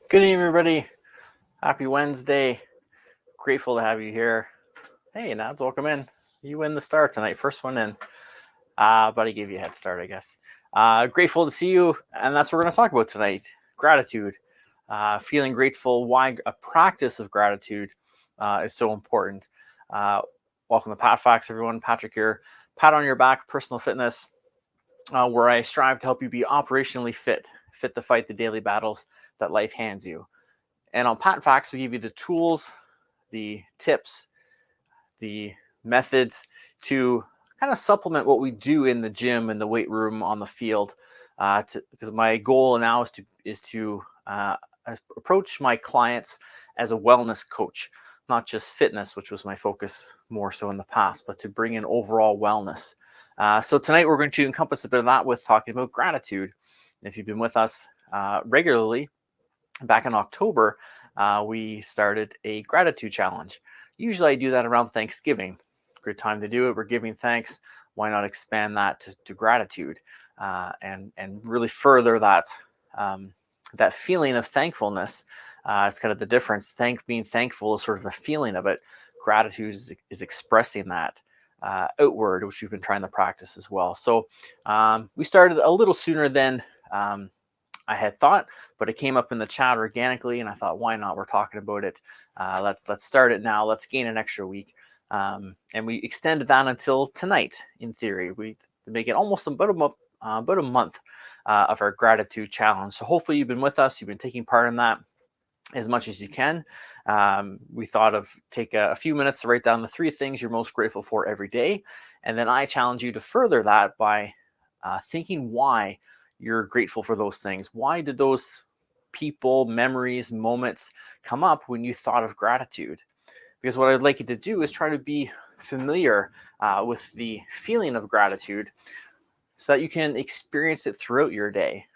Good evening, everybody. Happy Wednesday. Grateful to have you here. Hey, Nads, welcome in. You win the star tonight. First one in. But I gave you a head start, I guess. Grateful to see you. And that's what we're going to talk about tonight. Gratitude. Feeling grateful. Why a practice of gratitude is so important. Welcome to PatFacts, everyone. Patrick here. Pat on your back, personal fitness, where I strive to help you be operationally fit to fight the daily battles that life hands you. And on PatFacts, we give you the tools, the tips, the methods to kind of supplement what we do in the gym, in the weight room, on the field. Because my goal now is to approach my clients as a wellness coach, not just fitness, which was my focus more so in the past, but to bring in overall wellness. So tonight we're going to encompass a bit of that with talking about gratitude. And if you've been with us regularly, back in October, we started a gratitude challenge. Usually I do that around Thanksgiving. Good time to do it. We're giving thanks. Why not expand that to gratitude and really further that that feeling of thankfulness. It's kind of the difference. Being thankful is sort of a feeling of it. Gratitude is expressing that outward, which we've been trying to practice as well. So we started a little sooner than I had thought, but it came up in the chat organically, and I thought, why not? We're talking about it. Let's start it now. Let's gain an extra week, and we extended that until tonight. In theory, we make it almost about a month of our gratitude challenge. So hopefully you've been with us. You've been taking part in that as much as you can. We thought of take a few minutes to write down the 3 things you're most grateful for every day, and then I challenge you to further that by thinking why you're grateful for those things. Why did those people, memories, moments come up when you thought of gratitude? Because what I'd like you to do is try to be familiar with the feeling of gratitude so that you can experience it throughout your day.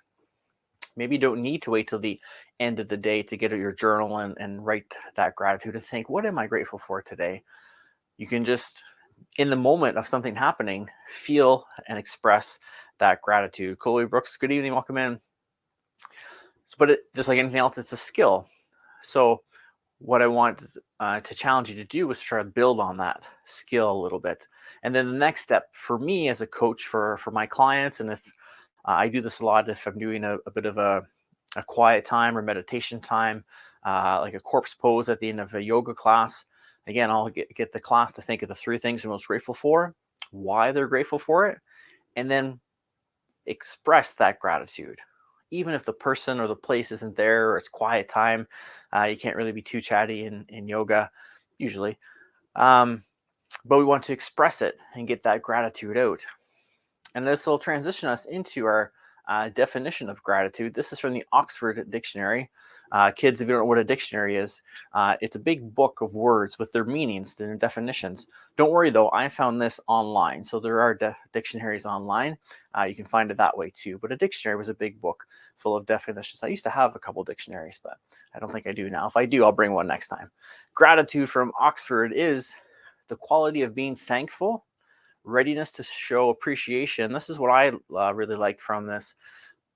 Maybe you don't need to wait till the end of the day to get out your journal and write that gratitude and think, what am I grateful for today? You can just, in the moment of something happening, feel and express that gratitude. Chloe Brooks, good evening, welcome in. But just like anything else, it's a skill. So what I want to challenge you to do is try to build on that skill a little bit. And then the next step for me as a coach for my clients, and if I do this a lot, if I'm doing a bit of a quiet time or meditation time, like a corpse pose at the end of a yoga class, again, I'll get the class to think of the 3 things they're most grateful for, why they're grateful for it, and then express that gratitude. Even if the person or the place isn't there or it's quiet time, you can't really be too chatty in yoga usually. But we want to express it and get that gratitude out. And this will transition us into our definition of gratitude. This is from the Oxford Dictionary. Kids, if you don't know what a dictionary is, it's a big book of words with their meanings, their definitions. Don't worry though, I found this online. So there are dictionaries online. You can find it that way too. But a dictionary was a big book full of definitions. I used to have a couple dictionaries, but I don't think I do now. If I do, I'll bring one next time. Gratitude from Oxford is the quality of being thankful, readiness to show appreciation. This is what I really liked from this.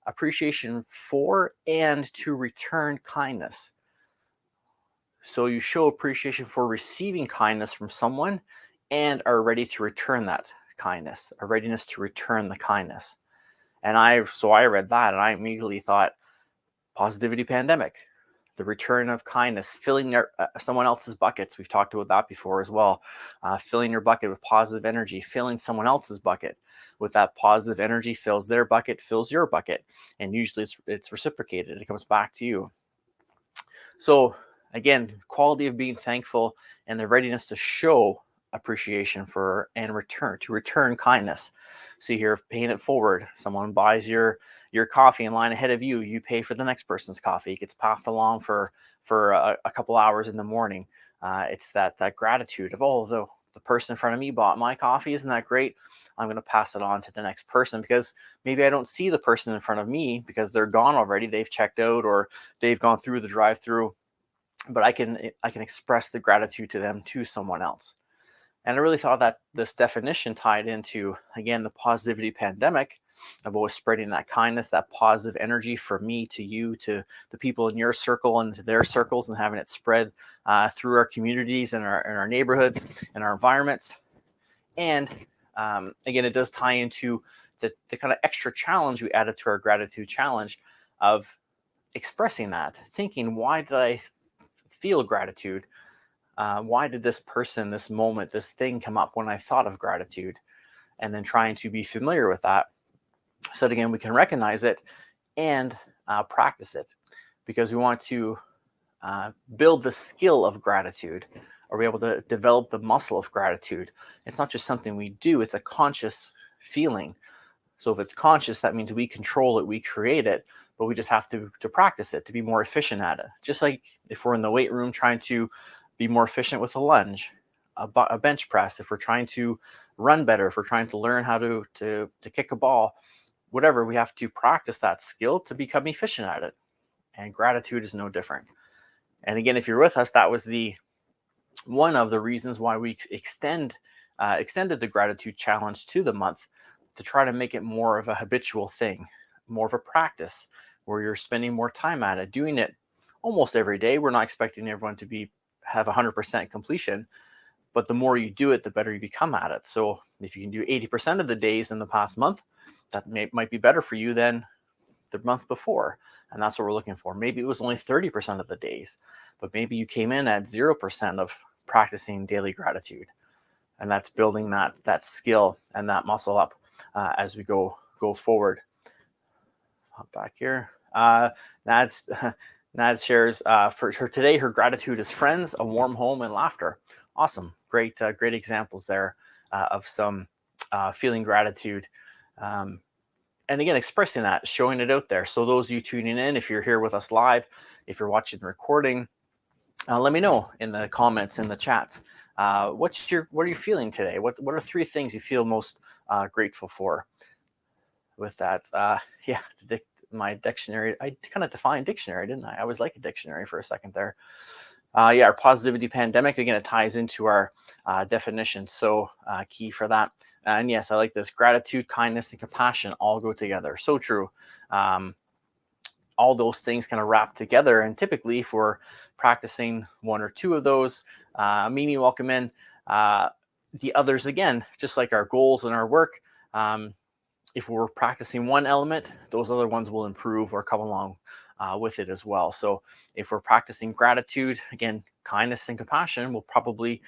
Appreciation for and to return kindness. So you show appreciation for receiving kindness from someone and are ready to return that kindness, a readiness to return the kindness. And I read that and I immediately thought positivity pandemic, the return of kindness, filling someone else's buckets. We've talked about that before as well. Filling your bucket with positive energy, filling someone else's bucket with that positive energy, fills their bucket, fills your bucket. And usually it's reciprocated. It comes back to you. So again, quality of being thankful and the readiness to show appreciation for and return kindness. See here, paying it forward. Someone buys your coffee in line ahead of you. You pay for the next person's coffee. It gets passed along for a couple hours in the morning. It's that gratitude of, oh, the person in front of me bought my coffee. Isn't that great? I'm going to pass it on to the next person because maybe I don't see the person in front of me because they're gone already. They've checked out or they've gone through the drive-through, but I can express the gratitude to them to someone else. And I really thought that this definition tied into, again, the positivity pandemic, of always spreading that kindness, that positive energy from me to you, to the people in your circle and to their circles, and having it spread through our communities and our neighborhoods and our environments. And again, it does tie into the kind of extra challenge we added to our gratitude challenge of expressing that, thinking, why did I feel gratitude? Why did this person, this moment, this thing come up when I thought of gratitude? And then trying to be familiar with that so that, again, we can recognize it and practice it, because we want to build the skill of gratitude, or be able to develop the muscle of gratitude. It's not just something we do, it's a conscious feeling. So if it's conscious, that means we control it, we create it, but we just have to practice it to be more efficient at it. Just like if we're in the weight room trying to be more efficient with a lunge, a bench press, if we're trying to run better, if we're trying to learn how to kick a ball, whatever, we have to practice that skill to become efficient at it. And gratitude is no different. And again, if you're with us, that was one of the reasons why we extended the gratitude challenge to the month, to try to make it more of a habitual thing, more of a practice, where you're spending more time at it, doing it almost every day. We're not expecting everyone to have 100% completion, but the more you do it, the better you become at it. So if you can do 80% of the days in the past month, that might be better for you than the month before. And that's what we're looking for. Maybe it was only 30% of the days, but maybe you came in at 0% of practicing daily gratitude. And that's building that skill and that muscle up as we go forward. Hop back here. Nad shares for her today, her gratitude is friends, a warm home, and laughter. Awesome. Great examples there of some feeling gratitude. And again, expressing that, showing it out there. So those of you tuning in, if you're here with us live, if you're watching the recording, let me know in the comments, in the chats. What are you feeling today? What are 3 things you feel most grateful for? With that, my dictionary, I kind of defined dictionary, didn't I? I always like a dictionary for a second there. Our positivity pandemic, again, it ties into our definition. So key for that. And yes, I like this. Gratitude, kindness, and compassion all go together. So true. All those things kind of wrap together. And typically, if we're practicing 1 or 2 of those, Mimi, welcome in. The others, again, just like our goals and our work, if we're practicing one element, those other ones will improve or come along with it as well. So if we're practicing gratitude, again, kindness and compassion will probably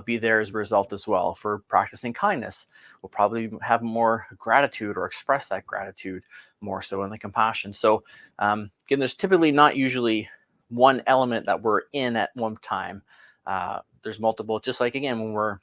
be there as a result as well. If we're practicing kindness, we'll probably have more gratitude or express that gratitude more so in the compassion. So again, there's typically not usually one element that we're in at one time. There's multiple, just like, again, when we're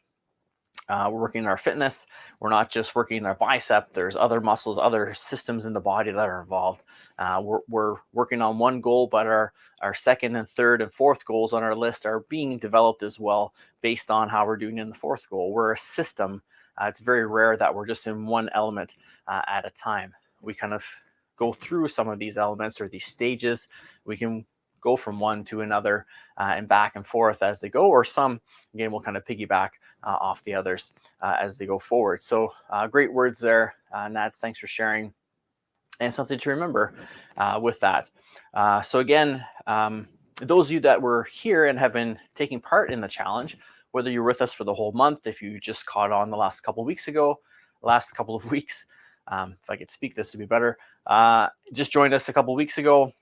working on our fitness, we're not just working our bicep. There's other muscles, other systems in the body that are involved. We're working on one goal, but our second and third and fourth goals on our list are being developed as well based on how we're doing in the fourth goal. We're a system. It's very rare that we're just in one element at a time. We kind of go through some of these elements or these stages. We can go from one to another and back and forth as they go, or some, again, will kind of piggyback off the others as they go forward. So great words there, Nats. Thanks for sharing, and something to remember with that. So again, those of you that were here and have been taking part in the challenge, whether you're with us for the whole month, if you just caught on the last couple of weeks, if I could speak, this would be better. Just joined us a couple of weeks ago.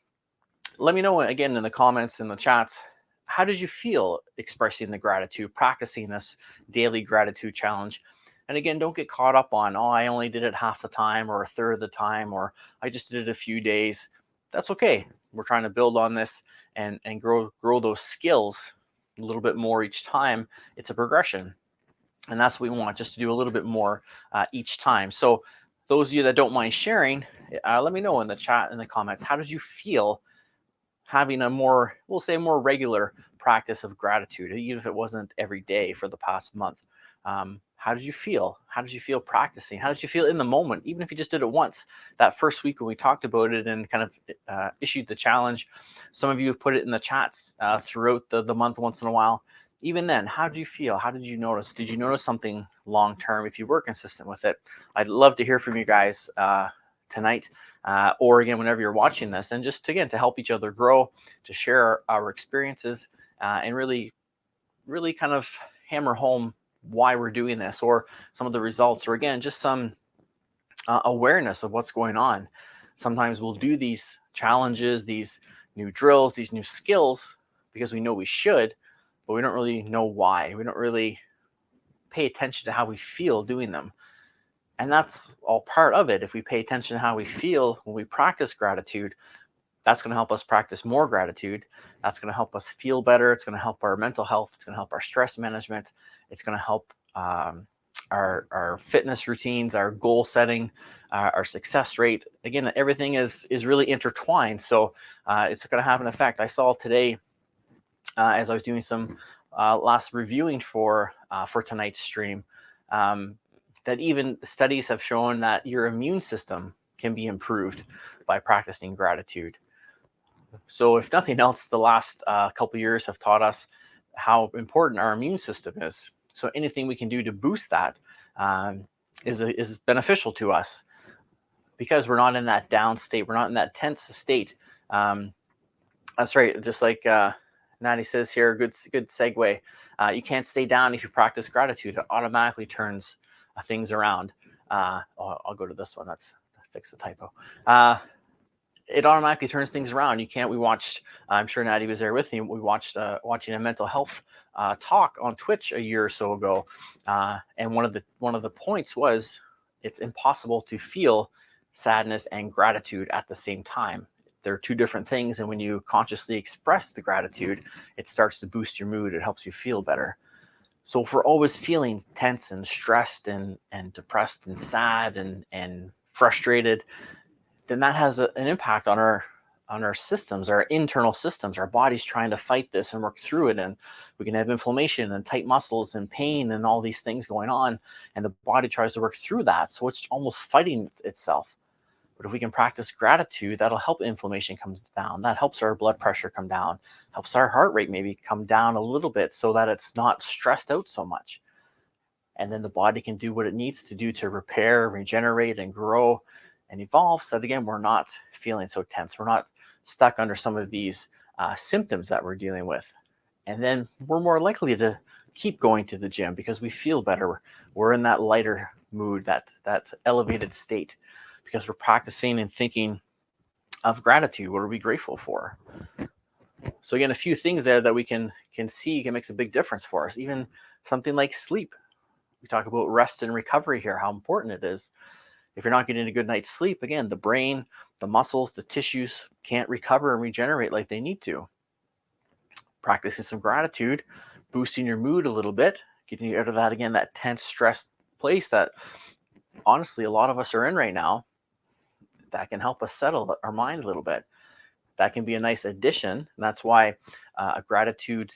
Let me know again in the comments, in the chats, how did you feel expressing the gratitude, practicing this daily gratitude challenge? And again, don't get caught up on, I only did it half the time or a third of the time, or I just did it a few days. That's okay. We're trying to build on this and grow those skills a little bit more each time. It's a progression. And that's what we want, just to do a little bit more each time. So those of you that don't mind sharing, let me know in the chat, in the comments, how did you feel having a more regular practice of gratitude, even if it wasn't every day for the past month? How did you feel? How did you feel practicing? How did you feel in the moment, even if you just did it once? That first week when we talked about it and kind of issued the challenge, some of you have put it in the chats throughout the month once in a while. Even then, how did you feel? How did you notice? Did you notice something long term if you were consistent with it? I'd love to hear from you guys tonight, or again, whenever you're watching this, and just again, to help each other grow, to share our experiences, and really kind of hammer home why we're doing this, or some of the results, or again, just some awareness of what's going on. Sometimes we'll do these challenges, these new drills, these new skills because we know we should, but we don't really know why. We don't really pay attention to how we feel doing them. And that's all part of it. If we pay attention to how we feel when we practice gratitude, that's going to help us practice more gratitude. That's going to help us feel better. It's going to help our mental health. It's going to help our stress management. It's going to help our fitness routines, our goal setting, our success rate. Again, everything is really intertwined. So it's going to have an effect. I saw today, as I was doing some last reviewing for tonight's stream, that even studies have shown that your immune system can be improved by practicing gratitude. So if nothing else, the last couple of years have taught us how important our immune system is. So anything we can do to boost that is beneficial to us, because we're not in that down state. We're not in that tense state. That's right. Just like Natty says here, good segue. You can't stay down if you practice gratitude. It automatically turns things around. I'll go to this one. That's fix the typo. It automatically turns things around. You can't. We watched. I'm sure Natty was there with me. We watched watching a mental health talk on Twitch a year or so ago, and one of the points was it's impossible to feel sadness and gratitude at the same time. They're two different things, and when you consciously express the gratitude, it starts to boost your mood. It helps you feel better. So if we're always feeling tense and stressed and depressed and sad and frustrated, then that has an impact on our systems, our internal systems. Our body's trying to fight this and work through it, and we can have inflammation and tight muscles and pain and all these things going on, and the body tries to work through that, so it's almost fighting itself. But if we can practice gratitude, that'll help inflammation come down. That helps our blood pressure come down, helps our heart rate maybe come down a little bit so that it's not stressed out so much. And then the body can do what it needs to do to repair, regenerate, and grow and evolve, so that again, we're not feeling so tense. We're not stuck under some of these symptoms that we're dealing with. And then we're more likely to keep going to the gym because we feel better. We're in that lighter mood, that elevated state, because we're practicing and thinking of gratitude. What are we grateful for? So again, a few things there that we can see can make a big difference for us. Even something like sleep. We talk about rest and recovery here, how important it is. If you're not getting a good night's sleep, again, the brain, the muscles, the tissues can't recover and regenerate like they need to. Practicing some gratitude, boosting your mood a little bit, getting you out of that, again, that tense, stressed place that honestly a lot of us are in right now, that can help us settle our mind a little bit. That can be a nice addition. And that's why a gratitude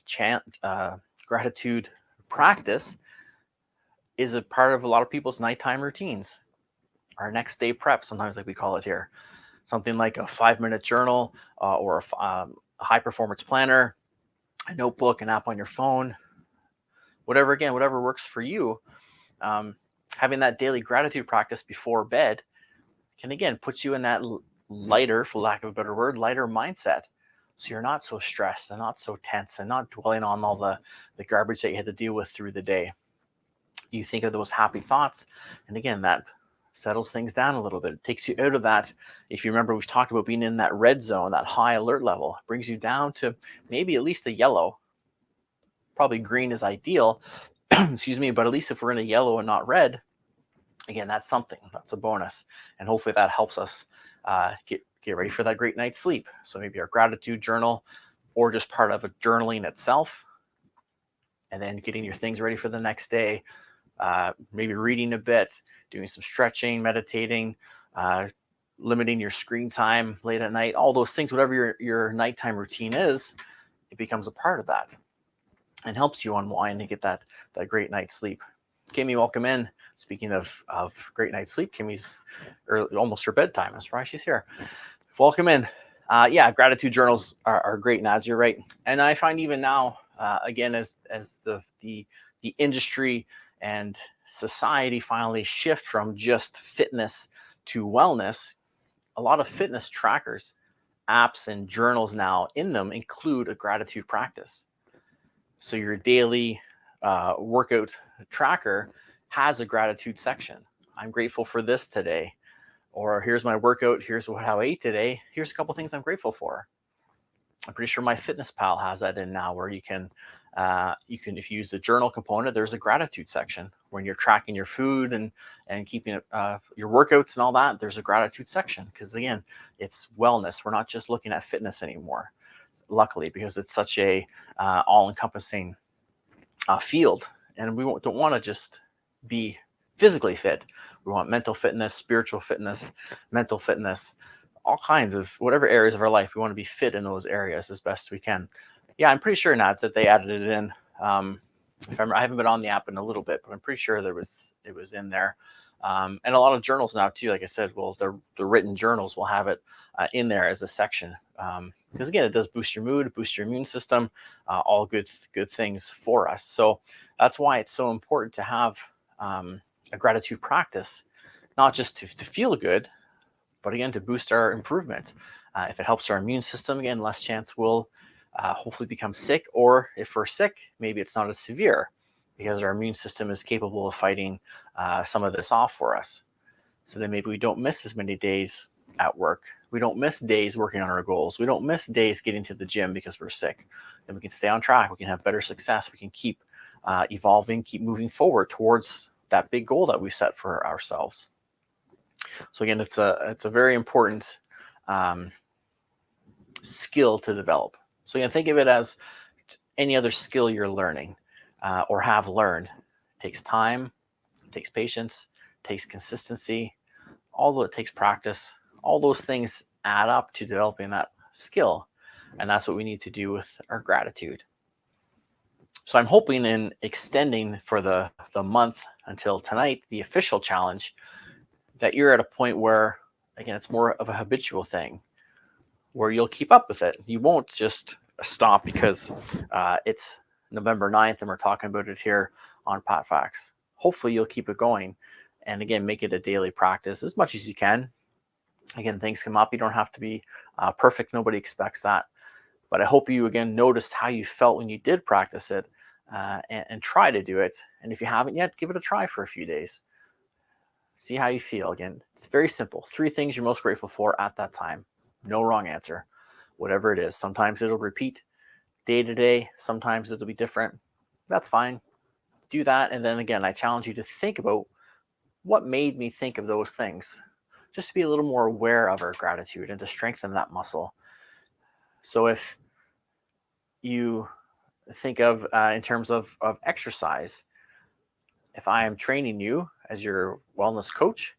gratitude practice is a part of a lot of people's nighttime routines. Our next day prep, sometimes like we call it here. Something like a 5-minute journal or a high performance planner, a notebook, an app on your phone, whatever works for you. Having that daily gratitude practice before bed can again put you in that lighter, for lack of a better word, lighter mindset. So you're not so stressed and not so tense and not dwelling on all the garbage that you had to deal with through the day. You think of those happy thoughts, and again, that settles things down a little bit. It takes you out of that. If you remember, we've talked about being in that red zone, that high alert level. It brings you down to maybe at least a yellow. Probably green is ideal, excuse me, but at least if we're in a yellow and not red, again, that's something. That's a bonus. And hopefully that helps us get ready for that great night's sleep. So maybe our gratitude journal, or just part of a journaling itself, and then getting your things ready for the next day. Maybe reading a bit, doing some stretching, meditating, limiting your screen time late at night, all those things, whatever your nighttime routine is, it becomes a part of that and helps you unwind and get that great night's sleep. Kimmy, welcome in. Speaking of great night's sleep, Kimmy's almost her bedtime. That's why she's here. Welcome in. Yeah, gratitude journals are great, Nads, you're right. And I find even now, again, as the industry and society finally shift from just fitness to wellness, a lot of fitness trackers, apps, and journals now in them include a gratitude practice. So your daily workout tracker has a gratitude section. I'm grateful for this today. Or here's my workout. Here's how I ate today. Here's a couple things I'm grateful for. I'm pretty sure my Fitness Pal has that in now, where you can, if you use the journal component, there's a gratitude section when you're tracking your food and keeping your workouts and all that. There's a gratitude section because, again, it's wellness. We're not just looking at fitness anymore, luckily, because it's such a all-encompassing field, and we don't want to just be physically fit. We want mental fitness, spiritual fitness, mental fitness, all kinds of whatever areas of our life. We want to be fit in those areas as best we can. Yeah, I'm pretty sure, Nats, that they added it in. If I haven't been on the app in a little bit, but I'm pretty sure it was in there. And a lot of journals now too, like I said, well, the written journals will have it in there as a section. Because again, it does boost your mood, boost your immune system, all good things for us. So that's why it's so important to have a gratitude practice, not just to feel good, but again, to boost our improvement. If it helps our immune system, again, less chance we'll hopefully become sick, or if we're sick, maybe it's not as severe because our immune system is capable of fighting some of this off for us. So then maybe we don't miss as many days at work. We don't miss days working on our goals. We don't miss days getting to the gym because we're sick. Then we can stay on track. We can have better success. We can keep evolving, keep moving forward towards that big goal that we set for ourselves. So again, it's a very important skill to develop. So again, think of it as any other skill you're learning or have learned. It takes time, it takes patience, it takes consistency, although it takes practice. All those things add up to developing that skill. And that's what we need to do with our gratitude. So I'm hoping in extending for the month until tonight, the official challenge, that you're at a point where, again, it's more of a habitual thing, where you'll keep up with it. You won't just stop because it's November 9th and we're talking about it here on PatFacts. Hopefully you'll keep it going. And again, make it a daily practice as much as you can. Again, things come up. You don't have to be perfect. Nobody expects that. But I hope you, again, noticed how you felt when you did practice it and try to do it. And if you haven't yet, give it a try for a few days. See how you feel. Again, it's very simple. 3 things you're most grateful for at that time. No wrong answer, whatever it is. Sometimes it'll repeat day to day. Sometimes it'll be different. That's fine. Do that. And then again, I challenge you to think about what made me think of those things, just to be a little more aware of our gratitude and to strengthen that muscle. So if you think of in terms of exercise, if I am training you as your wellness coach,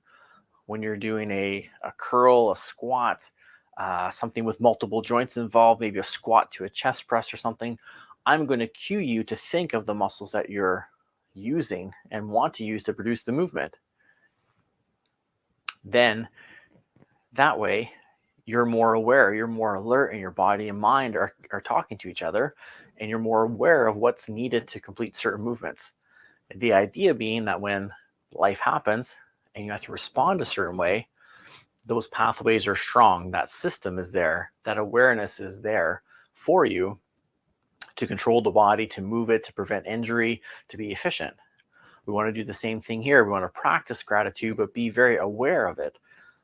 when you're doing a curl, a squat, something with multiple joints involved, maybe a squat to a chest press or something, I'm going to cue you to think of the muscles that you're using and want to use to produce the movement. Then that way you're more aware, you're more alert, and your body and mind are talking to each other, and you're more aware of what's needed to complete certain movements. The idea being that when life happens and you have to respond a certain way, those pathways are strong. That system is there. That awareness is there for you to control the body, to move it, to prevent injury, to be efficient. We want to do the same thing here. We want to practice gratitude, but be very aware of it.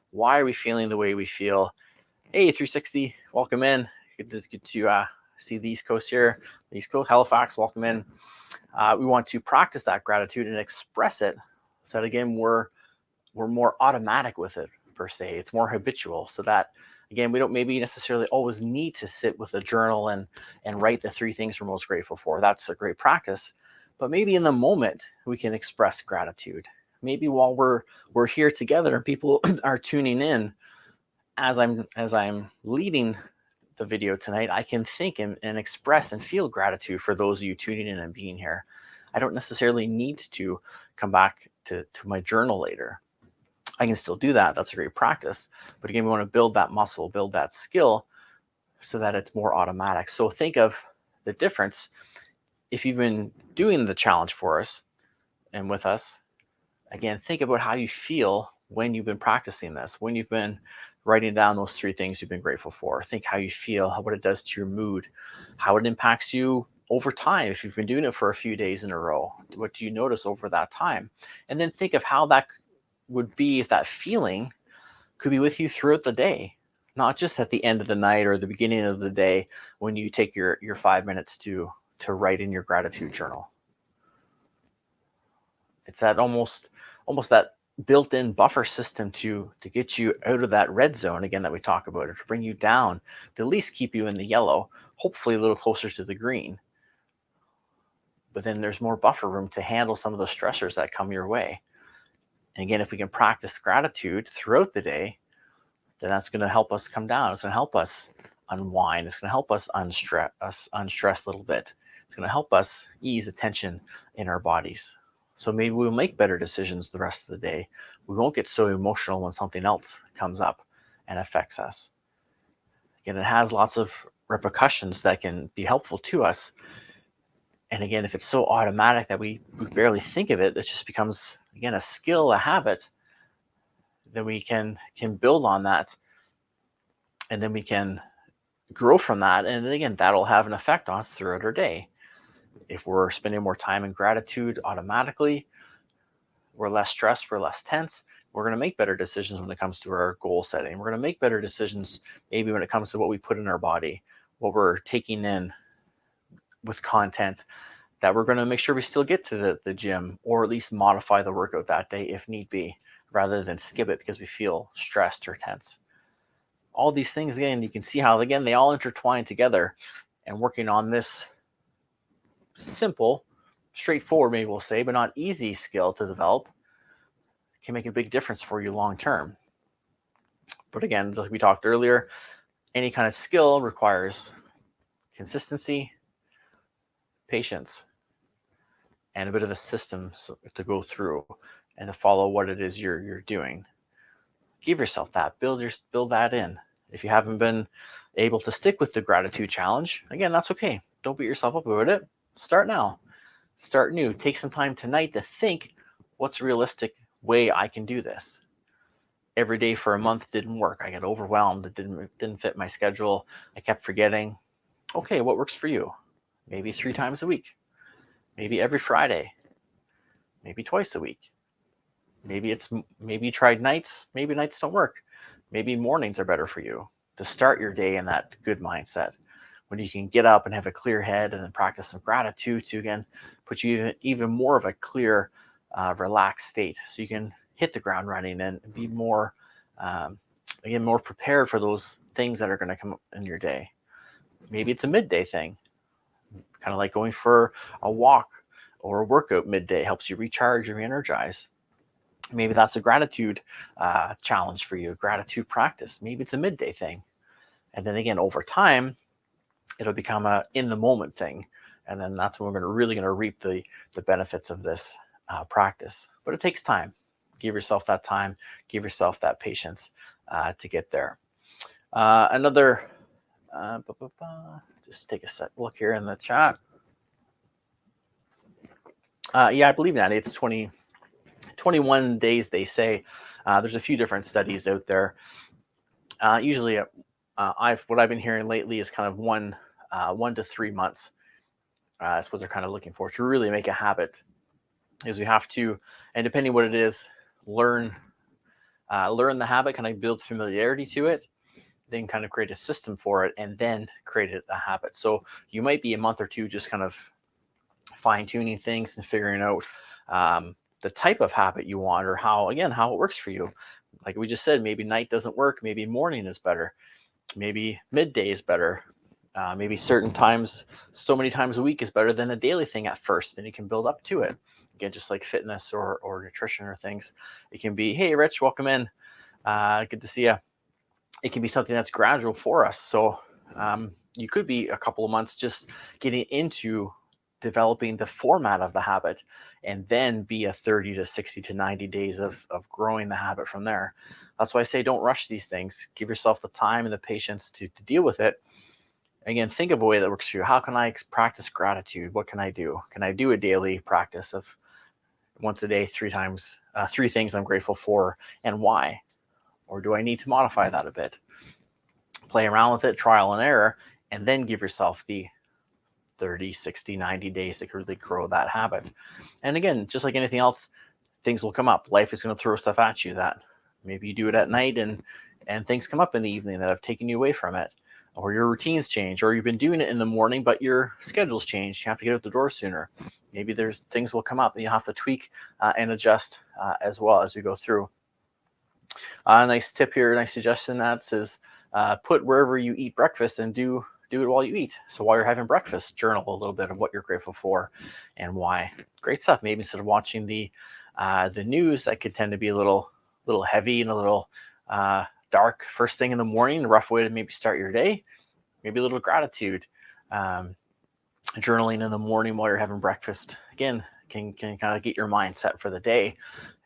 Why are we feeling the way we feel? Hey, 360, welcome in. Good to see the East Coast here. The East Coast, Halifax, welcome in. We want to practice that gratitude and express it so that, again, we're more automatic with it, per se. It's more habitual, so that, again, we don't maybe necessarily always need to sit with a journal and write the 3 things we're most grateful for. That's a great practice. But maybe in the moment, we can express gratitude. Maybe while we're here together and people are tuning in, as I'm leading the video tonight, I can think and express and feel gratitude for those of you tuning in and being here. I don't necessarily need to come back to my journal later. I can still do that. That's a great practice. But again, we want to build that muscle, build that skill so that it's more automatic. So think of the difference. If you've been doing the challenge for us and with us, again, think about how you feel when you've been practicing this, when you've been writing down those 3 things you've been grateful for. Think how you feel, what it does to your mood, how it impacts you over time. If you've been doing it for a few days in a row, what do you notice over that time? And then think of how that would be if that feeling could be with you throughout the day, not just at the end of the night or the beginning of the day when you take your 5 minutes to write in your gratitude journal. It's that almost that built-in buffer system to get you out of that red zone again that we talk about, or to bring you down, to at least keep you in the yellow, hopefully a little closer to the green. But then there's more buffer room to handle some of the stressors that come your way. And again, if we can practice gratitude throughout the day, then that's going to help us come down. It's going to help us unwind. It's going to help us unstress a little bit. It's going to help us ease the tension in our bodies. So maybe we'll make better decisions the rest of the day. We won't get so emotional when something else comes up and affects us. Again, it has lots of repercussions that can be helpful to us. And again, if it's so automatic that we barely think of it, it just becomes, again, a skill, a habit. Then we can build on that, and then we can grow from that. And again, that'll have an effect on us throughout our day. If we're spending more time in gratitude automatically, we're less stressed, we're less tense, we're going to make better decisions when it comes to our goal setting. We're going to make better decisions maybe when it comes to what we put in our body, what we're taking in with content, that we're going to make sure we still get to the gym, or at least modify the workout that day if need be, rather than skip it because we feel stressed or tense. All these things, again, you can see how, again, they all intertwine together, and working on this simple, straightforward, maybe we'll say, but not easy skill to develop can make a big difference for you long term. But again, like we talked earlier, any kind of skill requires consistency, patience, and a bit of a system to go through and to follow what it is you're doing. Give yourself that. Build that in. If you haven't been able to stick with the gratitude challenge, again, that's okay. Don't beat yourself up about it. Start now. Start new. Take some time tonight to think, what's a realistic way I can do this? Every day for a month didn't work. I got overwhelmed. It didn't fit my schedule. I kept forgetting. Okay, what works for you? Maybe 3 times a week. Maybe every Friday. Maybe twice a week. Maybe you tried nights. Maybe nights don't work. Maybe mornings are better for you to start your day in that good mindset, when you can get up and have a clear head and then practice some gratitude to, again, put you in even more of a clear, relaxed state, so you can hit the ground running and be more, more prepared for those things that are going to come up in your day. Maybe it's a midday thing, kind of like going for a walk or a workout midday helps you recharge and re-energize. Maybe that's a gratitude challenge for you, a gratitude practice. Maybe it's a midday thing. And then again, over time, it'll become a in the moment thing. And then that's when we're really going to reap the benefits of this practice. But it takes time. Give yourself that time, give yourself that patience to get there. Just take a sec, look here in the chat. I believe that it's 21 days, they say. There's a few different studies out there. Usually, what I've been hearing lately is kind of 1 to 3 months. That's what they're kind of looking for to really make a habit. Is we have to, and depending what it is, learn the habit, kind of build familiarity to it, then kind of create a system for it, and then create a habit. So you might be a month or two just kind of fine-tuning things and figuring out the type of habit you want, or how it works for you. Like we just said, maybe night doesn't work. Maybe morning is better. Maybe midday is better. Maybe certain times, so many times a week is better than a daily thing at first. Then you can build up to it. Again, just like fitness or nutrition or things. It can be, hey, Rich, welcome in. Good to see you. It can be something that's gradual for us. So you could be a couple of months just getting into developing the format of the habit, and then be a 30 to 60 to 90 days of growing the habit from there. That's why I say don't rush these things. Give yourself the time and the patience to deal with it. Again, think of a way that works for you. How can I practice gratitude? What can I do? Can I do a daily practice of once a day, 3 things I'm grateful for and why. Or do I need to modify that a bit? Play around with it, trial and error, and then give yourself the 30, 60, 90 days to really grow that habit. And again, just like anything else, things will come up. Life is going to throw stuff at you that maybe you do it at night and things come up in the evening that have taken you away from it, or your routines change, or you've been doing it in the morning, but your schedule's changed. You have to get out the door sooner. Maybe there's things will come up and you have to tweak and adjust as well as we go through. Nice tip here, nice suggestion that says put wherever you eat breakfast and do it while you eat. So while you're having breakfast, journal a little bit of what you're grateful for and why. Great stuff. Maybe instead of watching the news, that could tend to be a little heavy and a little dark first thing in the morning, a rough way to maybe start your day. Maybe a little gratitude. Journaling in the morning while you're having breakfast, again, can kind of get your mind set for the day,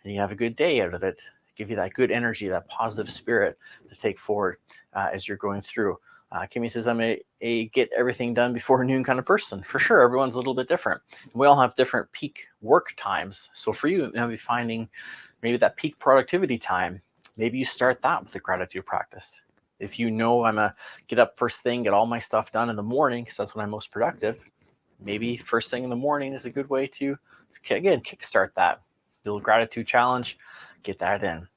and you have a good day out of it. Give you that good energy, that positive spirit to take forward as you're going through. Kimmy says, I'm a get everything done before noon kind of person. For sure, everyone's a little bit different. We all have different peak work times. So for you, maybe finding maybe that peak productivity time, maybe you start that with a gratitude practice. If you know I'm a get up first thing, get all my stuff done in the morning because that's when I'm most productive, maybe first thing in the morning is a good way to, again, kickstart that. Little gratitude challenge, get that in.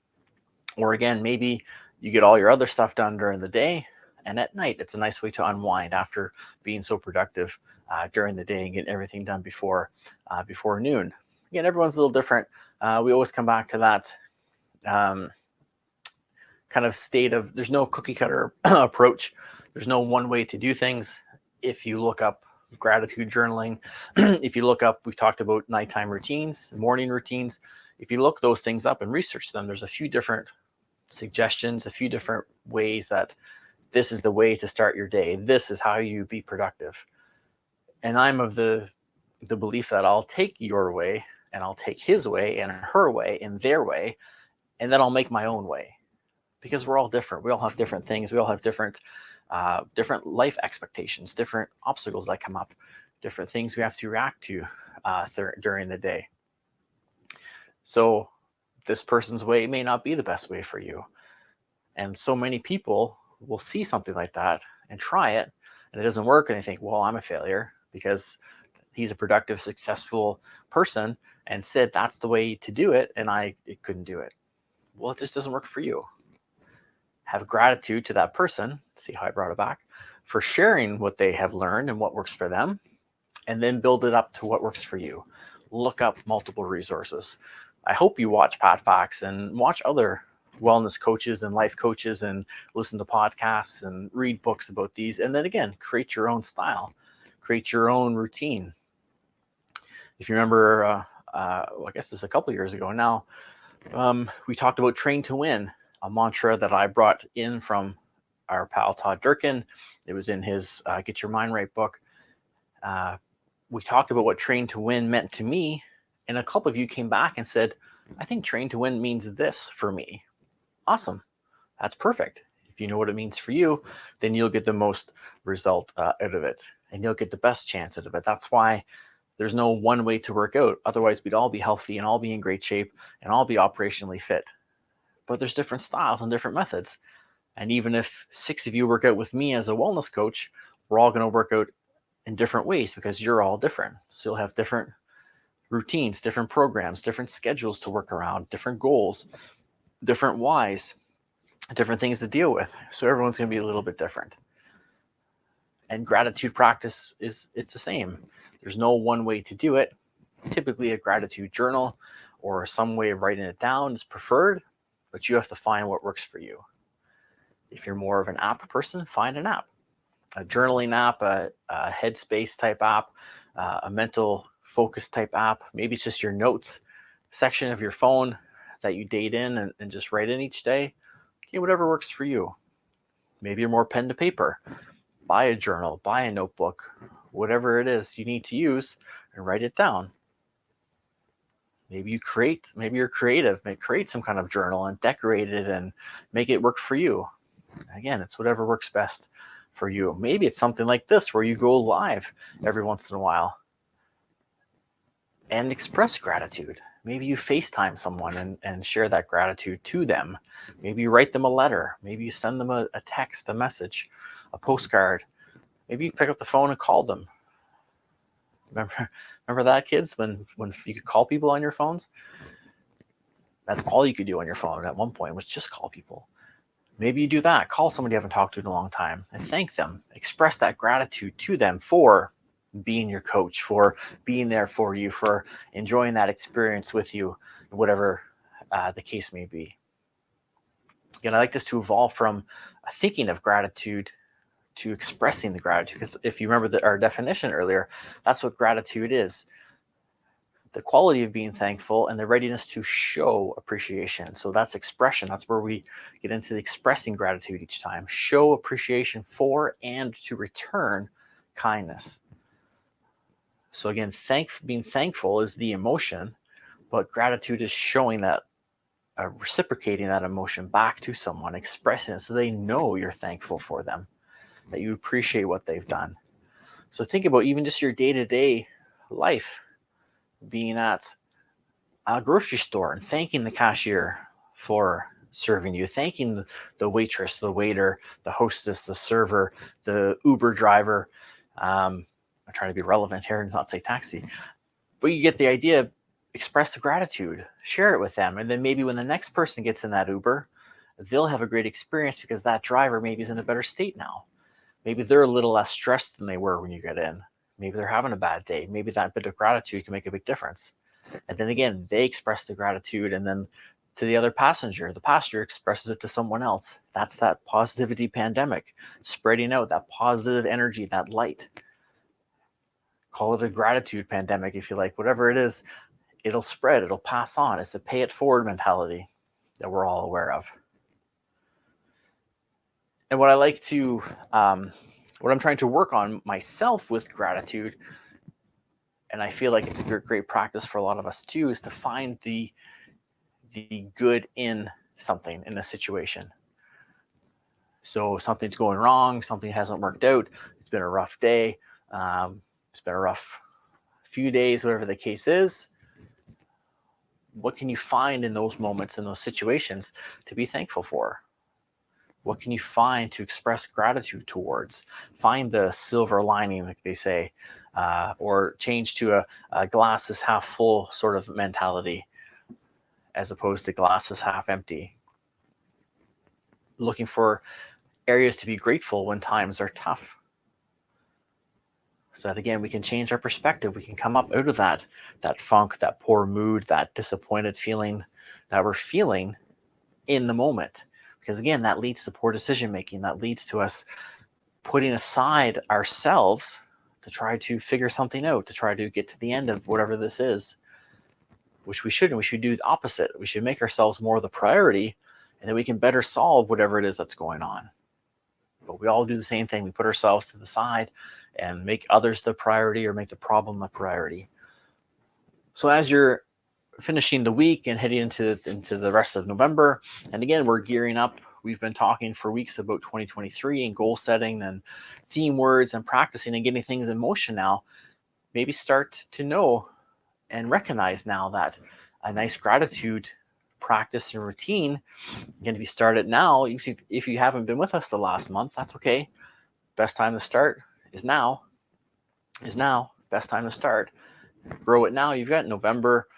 Or again, maybe you get all your other stuff done during the day, and at night, it's a nice way to unwind after being so productive during the day and getting everything done before noon. Again, everyone's a little different. We always come back to that kind of state of there's no cookie cutter approach. There's no one way to do things. If you look up gratitude journaling, if you look up, we've talked about nighttime routines, morning routines. If you look those things up and research them, there's a few different suggestions, a few different ways that this is the way to start your day. This is how you be productive. And I'm of the belief that I'll take your way and I'll take his way and her way and their way, and then I'll make my own way. Because we're all different. We all have different things. We all have different life expectations, different obstacles that come up, different things we have to react to during the day. So this person's way may not be the best way for you. And so many people will see something like that and try it, and it doesn't work, and they think, well, I'm a failure because he's a productive, successful person and said that's the way to do it, and it couldn't do it. Well, it just doesn't work for you. Have gratitude to that person, see how I brought it back, for sharing what they have learned and what works for them, and then build it up to what works for you. Look up multiple resources. I hope you watch PatFacts and watch other wellness coaches and life coaches and listen to podcasts and read books about these. And then again, create your own style, create your own routine. If you remember, I guess this is a couple of years ago now, we talked about train to win, a mantra that I brought in from our pal Todd Durkin. It was in his Get Your Mind Right book. We talked about what train to win meant to me, and a couple of you came back and said, I think train to win means this for me. Awesome. That's perfect. If you know what it means for you, then you'll get the most result out of it, and you'll get the best chance out of it. That's why there's no one way to work out. Otherwise, we'd all be healthy and all be in great shape and all be operationally fit. But there's different styles and different methods. And even if 6 of you work out with me as a wellness coach, we're all going to work out in different ways because you're all different. So you'll have different routines, different programs, different schedules to work around, different goals, different whys, different things to deal with. So everyone's going to be a little bit different. And gratitude practice it's the same. There's no one way to do it. Typically a gratitude journal or some way of writing it down is preferred, but you have to find what works for you. If you're more of an app person, find an app, a journaling app, a headspace type app, a mental focus type app. Maybe it's just your notes section of your phone that you date in and just write in each day. Okay, whatever works for you. Maybe you're more pen to paper. Buy a journal, buy a notebook, whatever it is you need to use, and write it down. Maybe you're creative, create some kind of journal and decorate it and make it work for you. Again, it's whatever works best for you. Maybe it's something like this where you go live every once in a while and express gratitude. Maybe you FaceTime someone and share that gratitude to them. Maybe you write them a letter. Maybe you send them a text, a message, a postcard. Maybe you pick up the phone and call them. Remember that, kids, when you could call people on your phones? That's all you could do on your phone at one point, was just call people. Maybe you do that. Call somebody you haven't talked to in a long time and thank them. Express that gratitude to them for being your coach, for being there for you, for enjoying that experience with you, whatever the case may be. Again, I like this to evolve from thinking of gratitude to expressing the gratitude. Because if you remember our definition earlier, that's what gratitude is. The quality of being thankful and the readiness to show appreciation. So that's expression. That's where we get into the expressing gratitude each time. Show appreciation for and to return kindness. So again, being thankful is the emotion, but gratitude is showing that, reciprocating that emotion back to someone, expressing it so they know you're thankful for them, that you appreciate what they've done. So think about even just your day-to-day life, being at a grocery store and thanking the cashier for serving you, thanking the waitress, the waiter, the hostess, the server, the Uber driver. I'm trying to be relevant here and not say taxi, but you get the idea. Express the gratitude, share it with them, and then maybe when the next person gets in that Uber, they'll have a great experience because that driver maybe is in a better state now. Maybe they're a little less stressed than they were when you get in. Maybe they're having a bad day. Maybe that bit of gratitude can make a big difference. And then again, they express the gratitude, and then to the other passenger, the passenger expresses it to someone else. That's that positivity pandemic, spreading out that positive energy, that light. Call it a gratitude pandemic if you like, whatever it is. It'll spread, it'll pass on. It's the pay it forward mentality that we're all aware of. And what I like to, what I'm trying to work on myself with gratitude, and I feel like it's a great practice for a lot of us too, is to find the good in something, in a situation. So something's going wrong, something hasn't worked out, it's been a rough day, it's been a rough few days, whatever the case is. What can you find in those moments, in those situations, to be thankful for? What can you find to express gratitude towards? Find the silver lining, like they say, or change to a glass is half full sort of mentality, as opposed to glass is half empty. Looking for areas to be grateful when times are tough. So that again, we can change our perspective. We can come up out of that funk, that poor mood, that disappointed feeling that we're feeling in the moment. Because again, that leads to poor decision making. That leads to us putting aside ourselves to try to figure something out, to try to get to the end of whatever this is, which we shouldn't. We should do the opposite. We should make ourselves more the priority, and then we can better solve whatever it is that's going on. But we all do the same thing. We put ourselves to the side and make others the priority, or make the problem a priority. So as you're finishing the week and heading into the rest of November, and again, we're gearing up. We've been talking for weeks about 2023 and goal setting and theme words and practicing and getting things in motion now. Maybe start to know and recognize now that a nice gratitude practice and routine, again, if you start it now, if you haven't been with us the last month, that's okay. Best time to start is now. Best time to start. Grow it now. You've got November.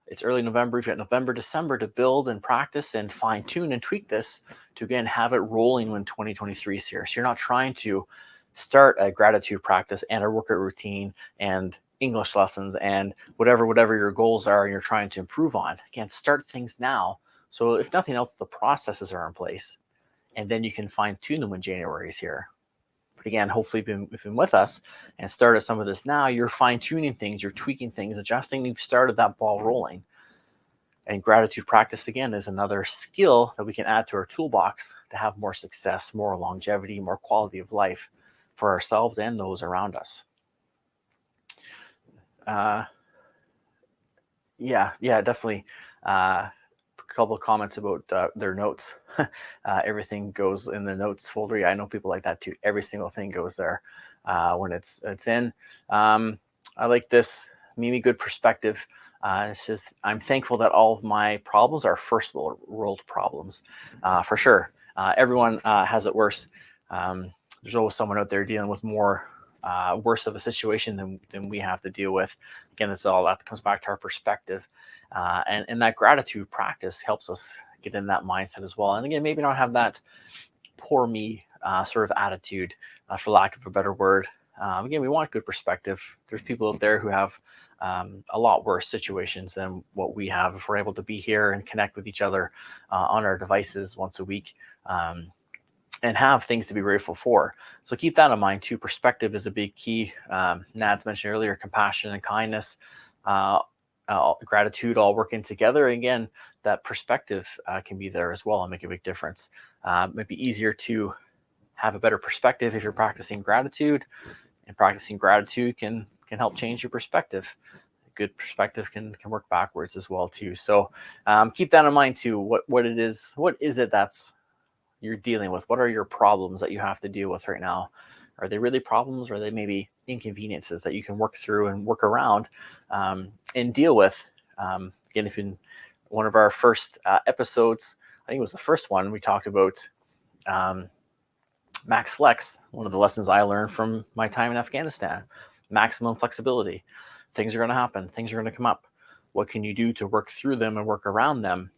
It's early November. You've got November, December to build and practice and fine tune and tweak this to, again, have it rolling when 2023 is here. So you're not trying to start a gratitude practice and a workout routine and English lessons and whatever your goals are and you're trying to improve on. Again, start things now. So if nothing else, the processes are in place, and then you can fine tune them when January is here. But again, hopefully if you've been with us and started some of this now, you're fine-tuning things, you're tweaking things, adjusting, you've started that ball rolling. And gratitude practice, again, is another skill that we can add to our toolbox to have more success, more longevity, more quality of life for ourselves and those around us. Definitely. A couple of comments about their notes. Everything goes in the notes folder. Yeah, I know people like that too. Every single thing goes there when it's in. I like this. Mimi, good perspective. It says, I'm thankful that all of my problems are first world problems. For sure. Everyone has it worse. There's always someone out there dealing with more worse of a situation than we have to deal with. Again, it's all that comes back to our perspective. And that gratitude practice helps us get in that mindset as well. And again, maybe not have that poor me sort of attitude, for lack of a better word. Again, we want good perspective. There's people out there who have a lot worse situations than what we have. If we're able to be here and connect with each other on our devices once a week, and have things to be grateful for. So keep that in mind too. Perspective is a big key. Nads mentioned earlier, compassion and kindness, gratitude, all working together. Again, that perspective can be there as well and make a big difference. It might be easier to have a better perspective if you're practicing gratitude, and practicing gratitude can help change your perspective. Good perspective can work backwards as well too. So keep that in mind too. What is it that's you're dealing with? What are your problems that you have to deal with right now? Are they really problems, or are they maybe inconveniences that you can work through and work around and deal with? Again, if in one of our first episodes, I think it was the first one, we talked about Max Flex, one of the lessons I learned from my time in Afghanistan. Maximum flexibility. Things are going to happen. Things are going to come up. What can you do to work through them and work around them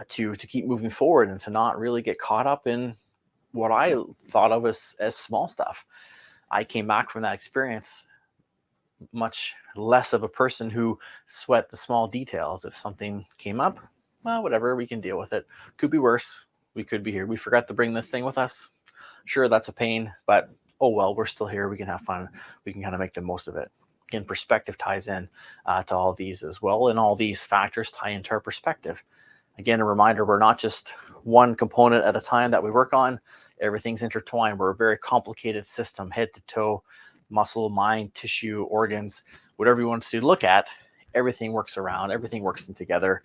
to keep moving forward and to not really get caught up in what I thought of as small stuff? I came back from that experience much less of a person who sweat the small details. If something came up, well, whatever, we can deal with it. Could be worse. We could be here. We forgot to bring this thing with us. Sure, that's a pain, but oh well, we're still here. We can have fun. We can kind of make the most of it. Again, perspective ties in to all these as well, and all these factors tie into our perspective. Again, a reminder, we're not just one component at a time that we work on. Everything's intertwined. We're a very complicated system, head to toe, muscle, mind, tissue, organs, whatever you want to look at. Everything works around, everything works in together.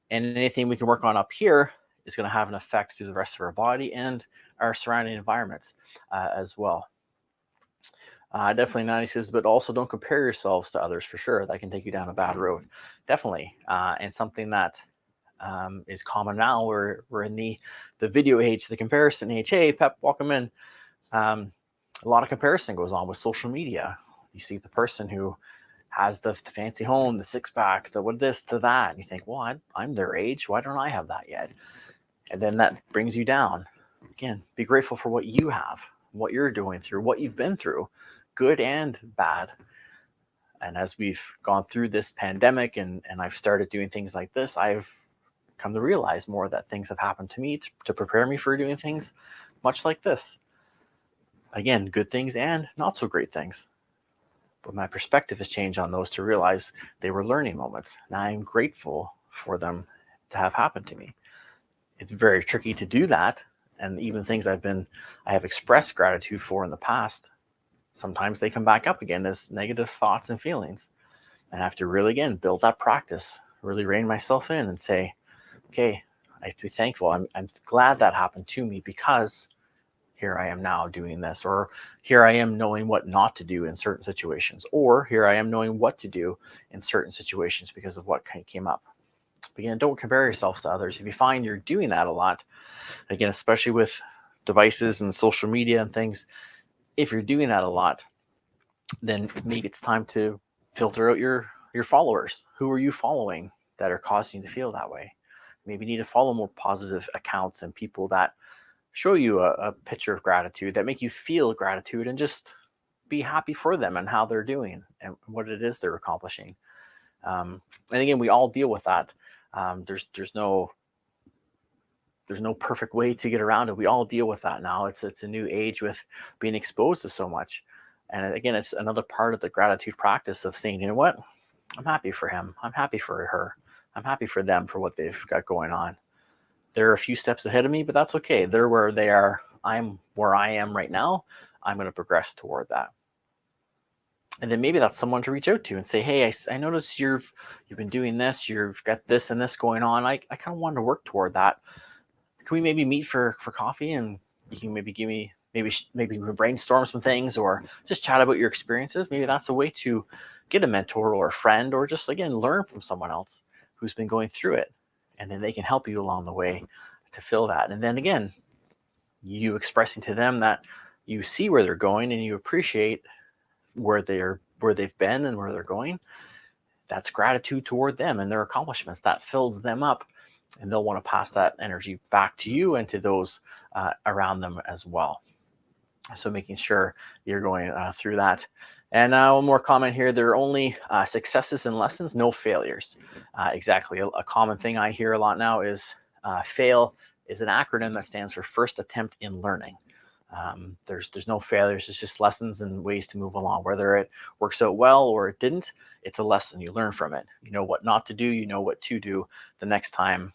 And anything we can work on up here is going to have an effect through the rest of our body and our surrounding environments as well. Definitely 90 says, but also don't compare yourselves to others, for sure. That can take you down a bad road. Definitely. And something that is common now. We're in the video age, the comparison age. Hey, Pep, welcome in. A lot of comparison goes on with social media. You see the person who has the fancy home, the six pack, the what this to that, and you think, well, I'm their age. Why don't I have that yet? And then that brings you down. Again, be grateful for what you have, what you're doing through, what you've been through, good and bad. And as we've gone through this pandemic and I've started doing things like this, I've come to realize more that things have happened to me to prepare me for doing things much like this. Again, good things and not so great things. But my perspective has changed on those to realize they were learning moments. And I'm grateful for them to have happened to me. It's very tricky to do that. And even things I have expressed gratitude for in the past, sometimes they come back up again as negative thoughts and feelings. And I have to really, again, build that practice, really rein myself in and say, okay, I have to be thankful. I'm glad that happened to me, because here I am now doing this, or here I am knowing what not to do in certain situations, or here I am knowing what to do in certain situations because of what came up. Again, don't compare yourselves to others. If you find you're doing that a lot, again, especially with devices and social media and things, if you're doing that a lot, then maybe it's time to filter out your followers. Who are you following that are causing you to feel that way? Maybe you need to follow more positive accounts and people that show you a picture of gratitude, that make you feel gratitude, and just be happy for them and how they're doing and what it is they're accomplishing. And again, we all deal with that. There's no perfect way to get around it. We all deal with that now. It's a new age with being exposed to so much. And again, it's another part of the gratitude practice of saying, you know what, I'm happy for him. I'm happy for her. I'm happy for them for what they've got going on. They're a few steps ahead of me, but that's okay. They're where they are. I'm where I am right now. I'm going to progress toward that. And then maybe that's someone to reach out to and say, hey, I noticed you've been doing this. You've got this and this going on. I kind of want to work toward that. Can we maybe meet for coffee, and you can maybe give me maybe brainstorm some things, or just chat about your experiences? Maybe that's a way to get a mentor or a friend, or just, again, learn from someone else who's been going through it. And then they can help you along the way to fill that. And then again, you expressing to them that you see where they're going and you appreciate where they've been and where they're going. That's gratitude toward them and their accomplishments. That fills them up, and they'll want to pass that energy back to you and to those around them as well. So making sure you're going through that. And one more comment here. There are only successes and lessons, no failures. Exactly. A common thing I hear a lot now is FAIL is an acronym that stands for first attempt in learning. There's no failures. It's just lessons and ways to move along. Whether it works out well or it didn't, it's a lesson. You learn from it. You know what not to do. You know what to do the next time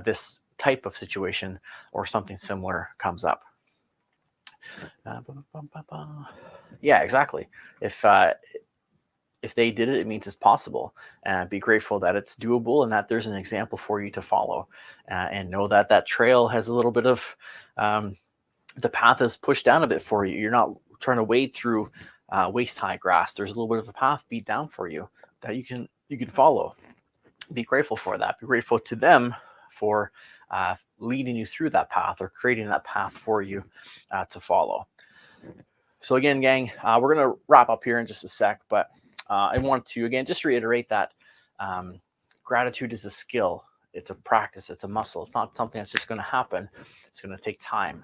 this type of situation or something similar comes up. Yeah, exactly. If they did it, it means it's possible. Be grateful that it's doable and that there's an example for you to follow. And know that that trail has a little bit of the path is pushed down a bit for you. You're not trying to wade through waist-high grass. There's a little bit of a path beat down for you that you can follow. Be grateful for that. Be grateful to them for leading you through that path or creating that path for you to follow. So again, gang, we're going to wrap up here in just a sec, but I want to, again, just reiterate that gratitude is a skill. It's a practice. It's a muscle. It's not something that's just going to happen. It's going to take time.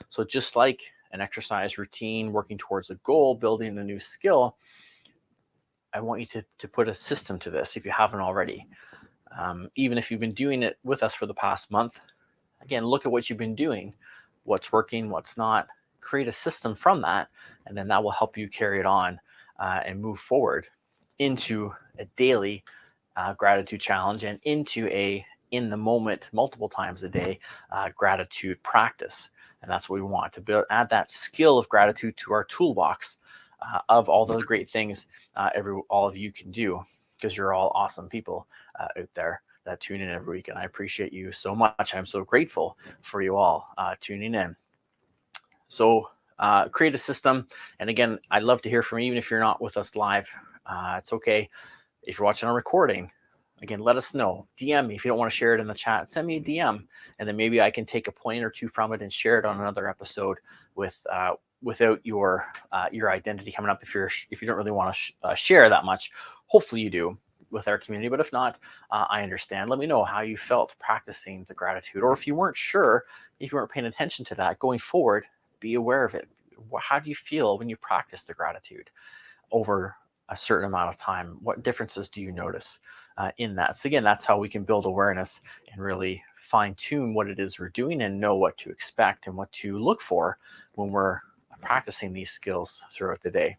So just like an exercise routine, working towards a goal, building a new skill, I want you to put a system to this if you haven't already. Even if you've been doing it with us for the past month, again, look at what you've been doing, what's working, what's not, create a system from that, and then that will help you carry it on and move forward into a daily gratitude challenge and into a in the moment multiple times a day gratitude practice. And that's what we want to add that skill of gratitude to our toolbox of all the great things all of you can do, because you're all awesome people out there that tune in every week. And I appreciate you so much. I'm so grateful for you all tuning in. So create a system. And again, I'd love to hear from you, even if you're not with us live. It's okay. If you're watching on recording, again, let us know. DM me if you don't want to share it in the chat. Send me a DM, and then maybe I can take a point or two from it and share it on another episode without your identity coming up. If you don't really want to share that much, hopefully you do with our community. But if not, I understand. Let me know how you felt practicing the gratitude, or if you weren't sure, if you weren't paying attention to that going forward, be aware of it. How do you feel when you practice the gratitude over a certain amount of time? What differences do you notice in that? So again, that's how we can build awareness and really fine tune what it is we're doing and know what to expect and what to look for when we're practicing these skills throughout the day.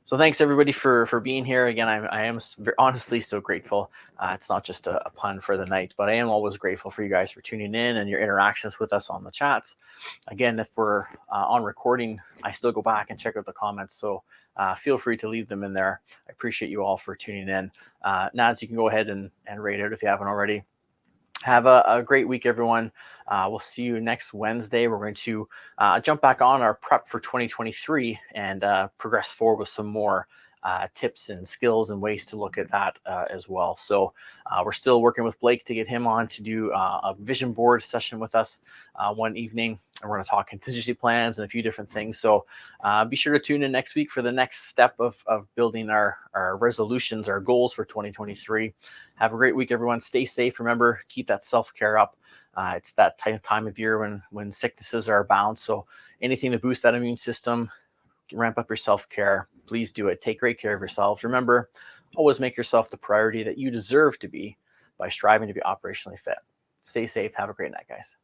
So thanks everybody for being here. Again, I am honestly so grateful. It's not just a pun for the night, but I am always grateful for you guys for tuning in and your interactions with us on the chats. Again, if we're on recording, I still go back and check out the comments. So feel free to leave them in there. I appreciate you all for tuning in. Nads, you can go ahead and rate it if you haven't already. Have a great week, everyone. We'll see you next Wednesday. We're going to jump back on our prep for 2023 and progress forward with some more tips and skills and ways to look at that as well. So we're still working with Blake to get him on to do a vision board session with us one evening. And we're going to talk contingency plans and a few different things. So be sure to tune in next week for the next step of building our resolutions, our goals for 2023. Have a great week, everyone. Stay safe. Remember, keep that self-care up. It's that time of year when sicknesses are abound. So anything to boost that immune system, ramp up your self-care, please do it. Take great care of yourselves. Remember, always make yourself the priority that you deserve to be by striving to be operationally fit. Stay safe. Have a great night, guys.